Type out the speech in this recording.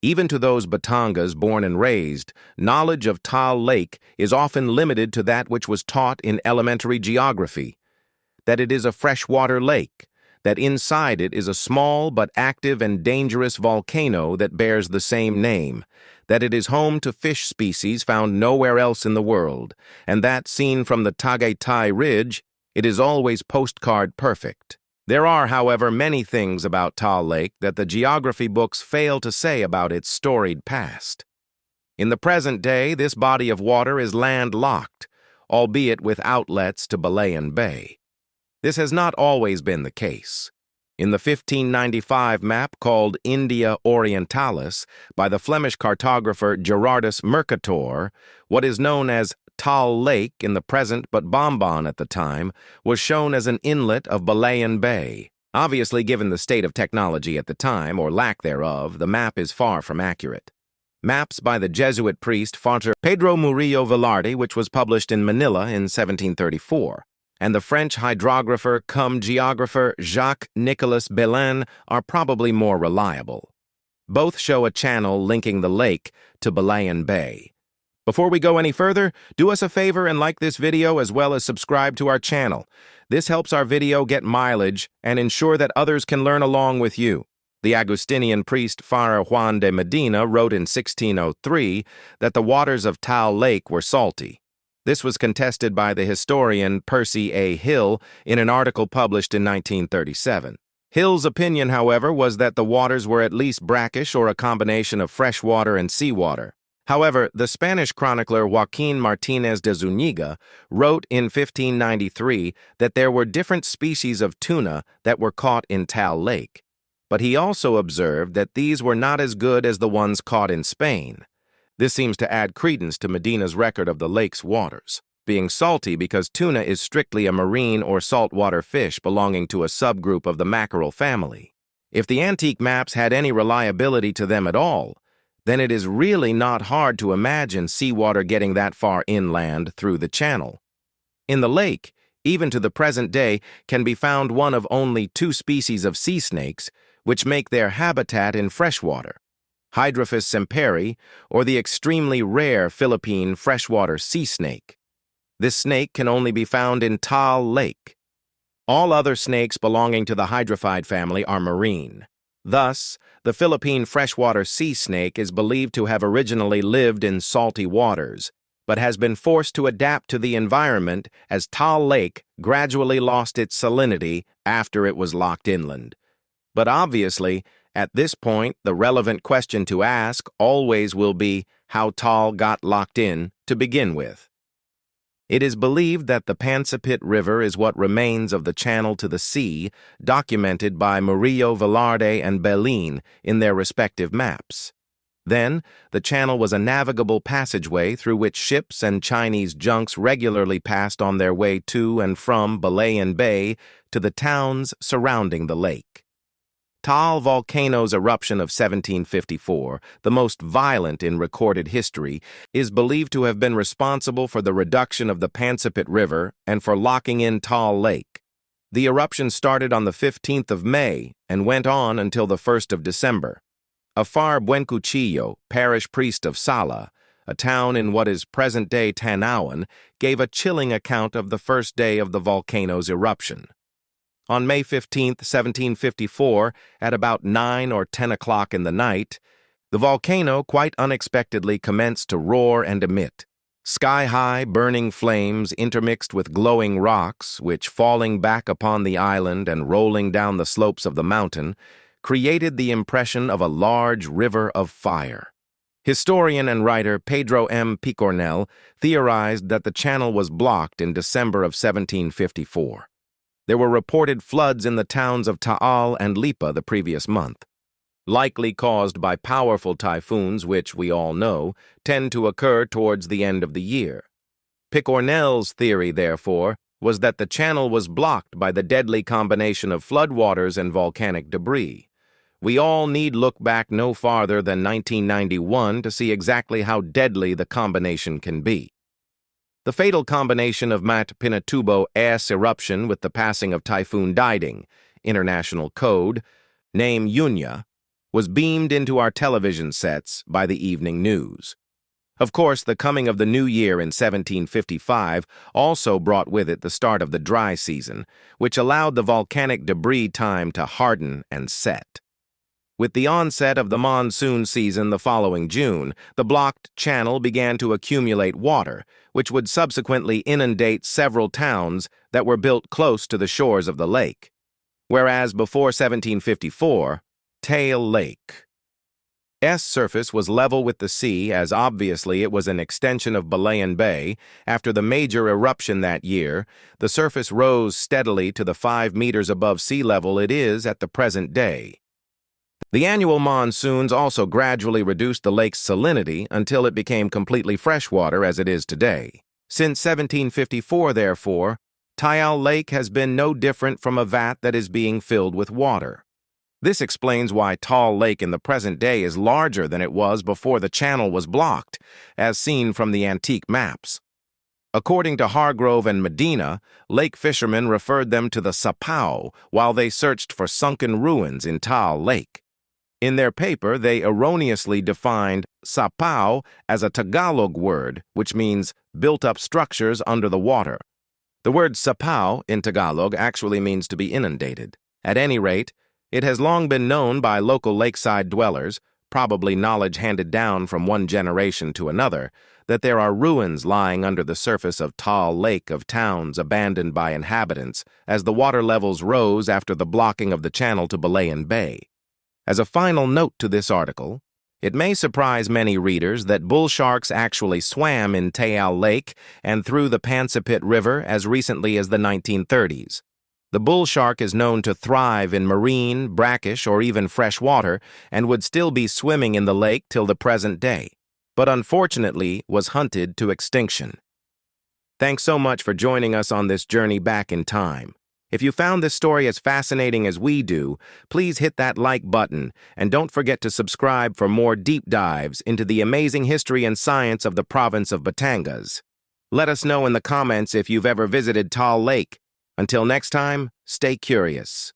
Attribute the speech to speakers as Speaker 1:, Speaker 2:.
Speaker 1: Even to those Batangas born and raised, knowledge of Taal Lake is often limited to that which was taught in elementary geography, that it is a freshwater lake, that inside it is a small but active and dangerous volcano that bears the same name, that it is home to fish species found nowhere else in the world, and that, seen from the Tagaytay Ridge, it is always postcard perfect. There are, however, many things about Taal Lake that the geography books fail to say about its storied past. In the present day, this body of water is landlocked, albeit with outlets to Balayan Bay. This has not always been the case. In the 1595 map called India Orientalis by the Flemish cartographer Gerardus Mercator, what is known as Taal Lake in the present but Bombon at the time was shown as an inlet of Balayan Bay. Obviously, given the state of technology at the time, or lack thereof, the map is far from accurate. Maps by the Jesuit priest Father Pedro Murillo Velarde, which was published in Manila in 1734, and the French hydrographer cum geographer Jacques-Nicolas Belin are probably more reliable. Both show a channel linking the lake to Balayan Bay. Before we go any further, do us a favor and like this video as well as subscribe to our channel. This helps our video get mileage and ensure that others can learn along with you. The Agustinian priest Father Juan de Medina wrote in 1603 that the waters of Taal Lake were salty. This was contested by the historian Percy A. Hill in an article published in 1937. Hill's opinion, however, was that the waters were at least brackish or a combination of fresh water and seawater. However, the Spanish chronicler Joaquín Martínez de Zúñiga wrote in 1593 that there were different species of tuna that were caught in Taal Lake, but he also observed that these were not as good as the ones caught in Spain. This seems to add credence to Medina's record of the lake's waters being salty because tuna is strictly a marine or saltwater fish belonging to a subgroup of the mackerel family. If the antique maps had any reliability to them at all, then it is really not hard to imagine seawater getting that far inland through the channel. In the lake, even to the present day, can be found one of only 2 species of sea snakes, which make their habitat in freshwater: Hydrophis semperi, or the extremely rare Philippine freshwater sea snake. This snake can only be found in Taal Lake. All other snakes belonging to the hydrophyte family are marine. Thus, the Philippine freshwater sea snake is believed to have originally lived in salty waters, but has been forced to adapt to the environment as Taal Lake gradually lost its salinity after it was locked inland. But obviously, at this point, the relevant question to ask always will be how Taal got locked in to begin with. It is believed that the Pansapit River is what remains of the channel to the sea, documented by Murillo Velarde and Belin in their respective maps. Then, the channel was a navigable passageway through which ships and Chinese junks regularly passed on their way to and from Balayan Bay to the towns surrounding the lake. Taal Volcano's eruption of 1754, the most violent in recorded history, is believed to have been responsible for the reduction of the Pansapit River and for locking in Taal Lake. The eruption started on the 15th of May and went on until the 1st of December. Afar Buencuchillo, parish priest of Sala, a town in what is present-day Tanawan, gave a chilling account of the first day of the volcano's eruption. On May 15, 1754, at about 9 or 10 o'clock in the night, the volcano quite unexpectedly commenced to roar and emit. Sky-high burning flames intermixed with glowing rocks, which, falling back upon the island and rolling down the slopes of the mountain, created the impression of a large river of fire. Historian and writer Pedro M. Picornell theorized that the channel was blocked in December of 1754. There were reported floods in the towns of Taal and Lipa the previous month, likely caused by powerful typhoons which, we all know, tend to occur towards the end of the year. Picornell's theory, therefore, was that the channel was blocked by the deadly combination of floodwaters and volcanic debris. We all need look back no farther than 1991 to see exactly how deadly the combination can be. The fatal combination of Mat Pinatubo-S eruption with the passing of Typhoon Diding, International Code, name Yunya, was beamed into our television sets by the evening news. Of course, the coming of the new year in 1755 also brought with it the start of the dry season, which allowed the volcanic debris time to harden and set. With the onset of the monsoon season the following June, the blocked channel began to accumulate water, which would subsequently inundate several towns that were built close to the shores of the lake. Whereas before 1754, Taal Lake. Surface was level with the sea, as obviously it was an extension of Balayan Bay. After the major eruption that year, the surface rose steadily to the 5 meters above sea level it is at the present day. The annual monsoons also gradually reduced the lake's salinity until it became completely freshwater as it is today. Since 1754, therefore, Taal Lake has been no different from a vat that is being filled with water. This explains why Taal Lake in the present day is larger than it was before the channel was blocked, as seen from the antique maps. According to Hargrove and Medina, lake fishermen referred them to the Sapao while they searched for sunken ruins in Taal Lake. In their paper, they erroneously defined Sapao as a Tagalog word, which means built-up structures under the water. The word Sapao in Tagalog actually means to be inundated. At any rate, it has long been known by local lakeside dwellers, probably knowledge handed down from one generation to another, that there are ruins lying under the surface of Taal Lake of towns abandoned by inhabitants as the water levels rose after the blocking of the channel to Balayan Bay. As a final note to this article, it may surprise many readers that bull sharks actually swam in Taal Lake and through the Pansipit River as recently as the 1930s. The bull shark is known to thrive in marine, brackish, or even fresh water and would still be swimming in the lake till the present day, but unfortunately was hunted to extinction. Thanks so much for joining us on this journey back in time. If you found this story as fascinating as we do, please hit that like button and don't forget to subscribe for more deep dives into the amazing history and science of the province of Batangas. Let us know in the comments if you've ever visited Taal Lake. Until next time, stay curious.